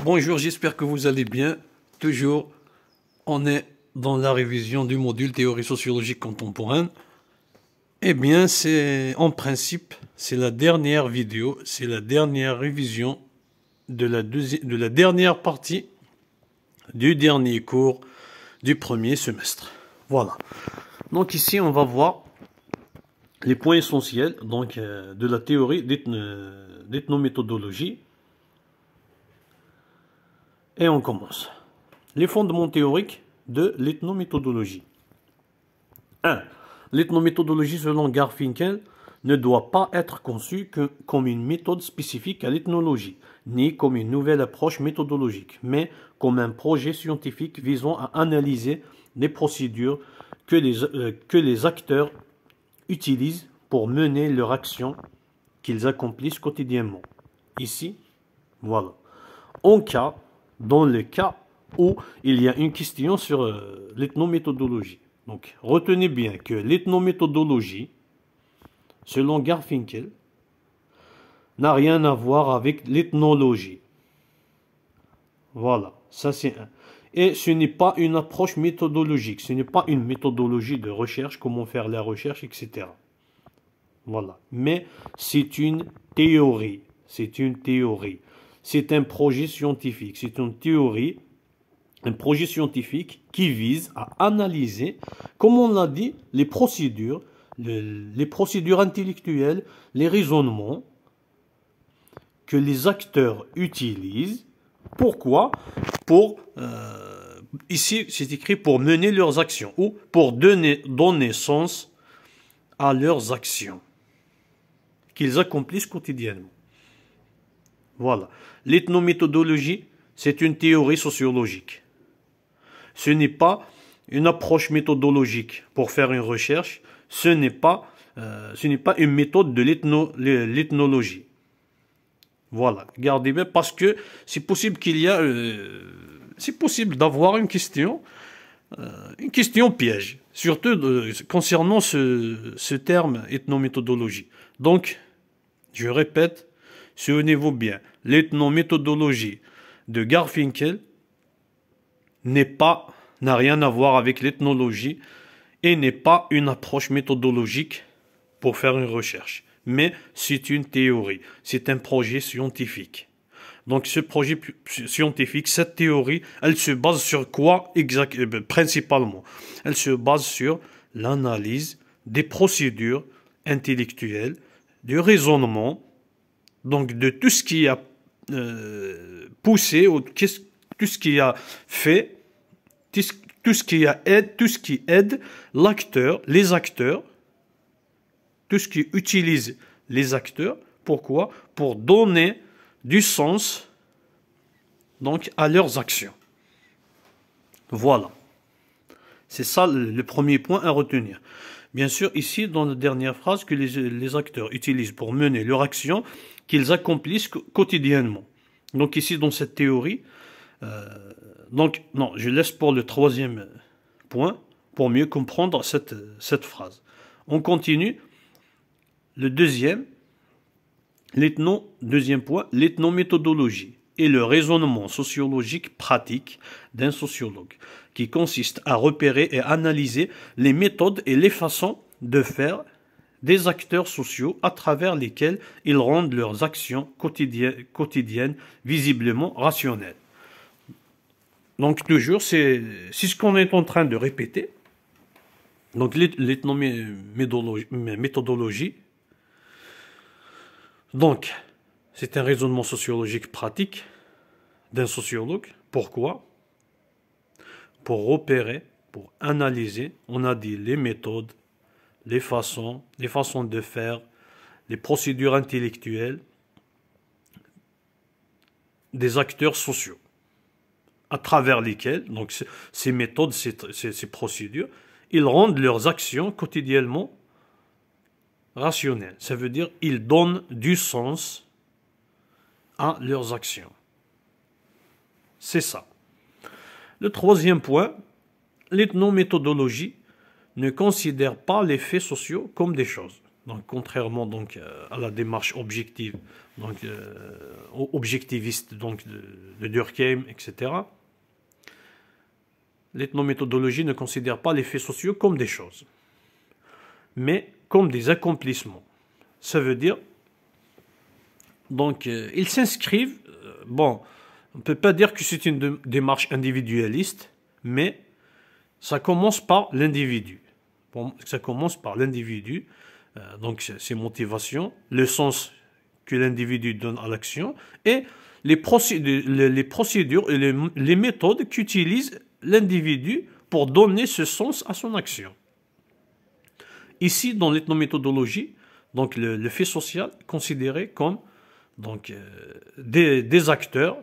Bonjour, j'espère que vous allez bien. Toujours, on est dans la révision du module théorie sociologique contemporaine. Eh bien, en principe, c'est la dernière vidéo, c'est la dernière révision de la dernière partie du dernier cours du premier semestre. Voilà. Donc ici, on va voir les points essentiels de la théorie d'ethnométhodologie. Et on commence. Les fondements théoriques de l'ethnométhodologie. 1. L'ethnométhodologie selon Garfinkel ne doit pas être conçue comme une méthode spécifique à l'ethnologie, ni comme une nouvelle approche méthodologique, mais comme un projet scientifique visant à analyser les procédures que les acteurs utilisent pour mener leur action qu'ils accomplissent quotidiennement. Ici, voilà. Dans le cas où il y a une question sur l'ethnométhodologie. Donc, retenez bien que l'ethnométhodologie, selon Garfinkel, n'a rien à voir avec l'ethnologie. Voilà, ça c'est un. Et ce n'est pas une approche méthodologique, ce n'est pas une méthodologie de recherche, comment faire la recherche, etc. Voilà, mais c'est une théorie, c'est une théorie. C'est un projet scientifique, c'est une théorie, un projet scientifique qui vise à analyser, comme on l'a dit, les procédures intellectuelles, les raisonnements que les acteurs utilisent. Pourquoi? Ici, c'est écrit pour mener leurs actions ou pour donner sens à leurs actions qu'ils accomplissent quotidiennement. Voilà. L'ethnométhodologie, c'est une théorie sociologique. Ce n'est pas une approche méthodologique pour faire une recherche. Ce n'est pas une méthode de l'ethnologie. Voilà. Gardez bien parce que c'est possible c'est possible d'avoir une question piège, surtout concernant ce terme ethnométhodologie. Donc, je répète, souvenez-vous bien, l'ethnométhodologie de Garfinkel n'a rien à voir avec l'ethnologie et n'est pas une approche méthodologique pour faire une recherche. Mais c'est une théorie, c'est un projet scientifique. Donc ce projet scientifique, cette théorie, elle se base sur quoi principalement? Elle se base sur l'analyse des procédures intellectuelles, du raisonnement, donc de tout ce qui a poussé, tout ce qui a fait, tout ce qui aide l'acteur, les acteurs, tout ce qui utilise les acteurs. Pourquoi? Pour donner du sens donc à leurs actions. Voilà. C'est ça le premier point à retenir. Bien sûr, ici, dans la dernière phrase, que les acteurs utilisent pour mener leur action qu'ils accomplissent quotidiennement. Donc ici, dans cette théorie, je laisse pour le troisième point, pour mieux comprendre cette phrase. On continue. Le deuxième point, l'ethnométhodologie et le raisonnement sociologique pratique d'un sociologue, qui consiste à repérer et analyser les méthodes et les façons de faire des acteurs sociaux à travers lesquels ils rendent leurs actions quotidiennes visiblement rationnelles. Donc toujours, c'est ce qu'on est en train de répéter. Donc l'ethnométhodologie, donc c'est un raisonnement sociologique pratique d'un sociologue. Pourquoi? Pour repérer, pour analyser, on a dit les méthodes, les façons de faire, les procédures intellectuelles des acteurs sociaux, à travers lesquels, donc ces méthodes, ces procédures, ils rendent leurs actions quotidiennement rationnelles. Ça veut dire ils donnent du sens à leurs actions. C'est ça. Le troisième point, l'ethnométhodologie ne considère pas les faits sociaux comme des choses. Donc, contrairement donc, à la démarche objective, donc, objectiviste donc, de Durkheim, etc., l'ethnométhodologie ne considère pas les faits sociaux comme des choses, mais comme des accomplissements. Ça veut dire, donc, ils s'inscrivent, bon, on ne peut pas dire que c'est une démarche individualiste, mais ça commence par l'individu. Bon, ça commence par l'individu, donc ses motivations, le sens que l'individu donne à l'action, et les procédures et les méthodes qu'utilise l'individu pour donner ce sens à son action. Ici, dans l'ethnométhodologie, donc le fait social est considéré comme donc, des acteurs.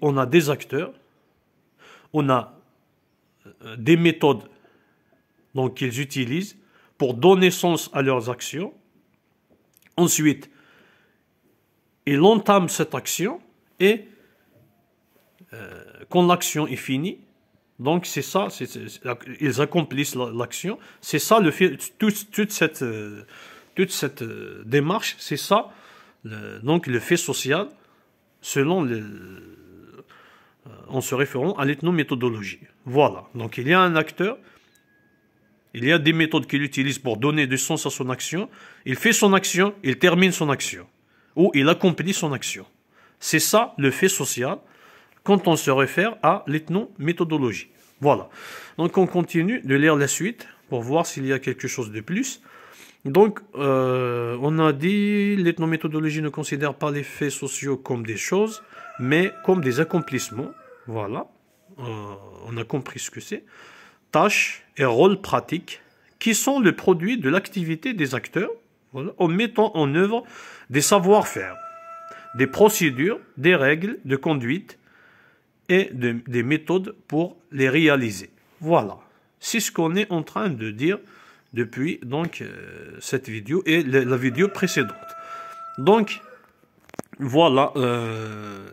On a des acteurs, on a des méthodes donc, qu'ils utilisent pour donner sens à leurs actions. Ensuite, ils entament cette action et quand l'action est finie, donc c'est ça, ils accomplissent l'action. C'est ça le fait, toute cette démarche, c'est ça, donc le fait social, selon en se référant à l'ethnométhodologie. Voilà, donc il y a un acteur, il y a des méthodes qu'il utilise pour donner du sens à son action, il fait son action, il termine son action, ou il accomplit son action. C'est ça le fait social, quand on se réfère à l'ethnométhodologie. Voilà. Donc on continue de lire la suite pour voir s'il y a quelque chose de plus. Donc on a dit l'ethnométhodologie ne considère pas les faits sociaux comme des choses, mais comme des accomplissements. Voilà. On a compris ce que c'est. Tâches et rôles pratiques qui sont le produit de l'activité des acteurs, voilà, en mettant en œuvre des savoir-faire, des procédures, des règles de conduite et des méthodes pour les réaliser. Voilà, c'est ce qu'on est en train de dire depuis donc, cette vidéo et la vidéo précédente. Donc, voilà,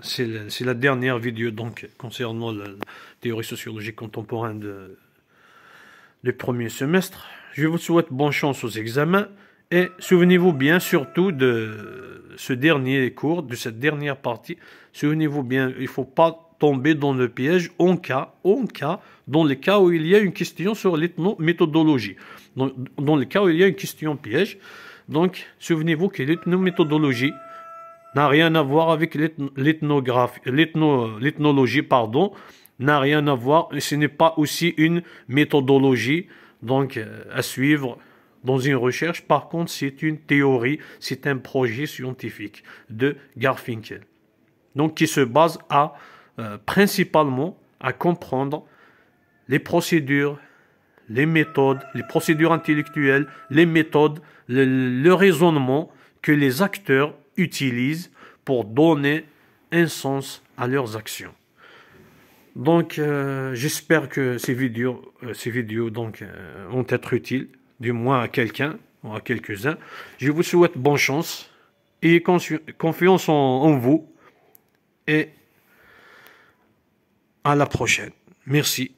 c'est la dernière vidéo donc, concernant la théorie sociologique contemporaine du premier semestre. Je vous souhaite bonne chance aux examens et souvenez-vous bien surtout de ce dernier cours, de cette dernière partie. Souvenez-vous bien, il ne faut pas tomber dans le piège dans les cas où il y a une question sur l'ethnométhodologie. Dans les cas où il y a une question piège, donc souvenez-vous que l'ethnométhodologie n'a rien à voir avec l'ethnologie, n'a rien à voir, et ce n'est pas aussi une méthodologie donc, à suivre dans une recherche. Par contre, c'est une théorie, c'est un projet scientifique de Garfinkel, donc qui se base principalement à comprendre les procédures, les méthodes, les procédures intellectuelles, les méthodes, le raisonnement que les acteurs utilisent pour donner un sens à leurs actions. Donc, j'espère que ces vidéos donc, vont être utiles, du moins à quelqu'un ou à quelques-uns. Je vous souhaite bonne chance et confiance en vous et à la prochaine. Merci.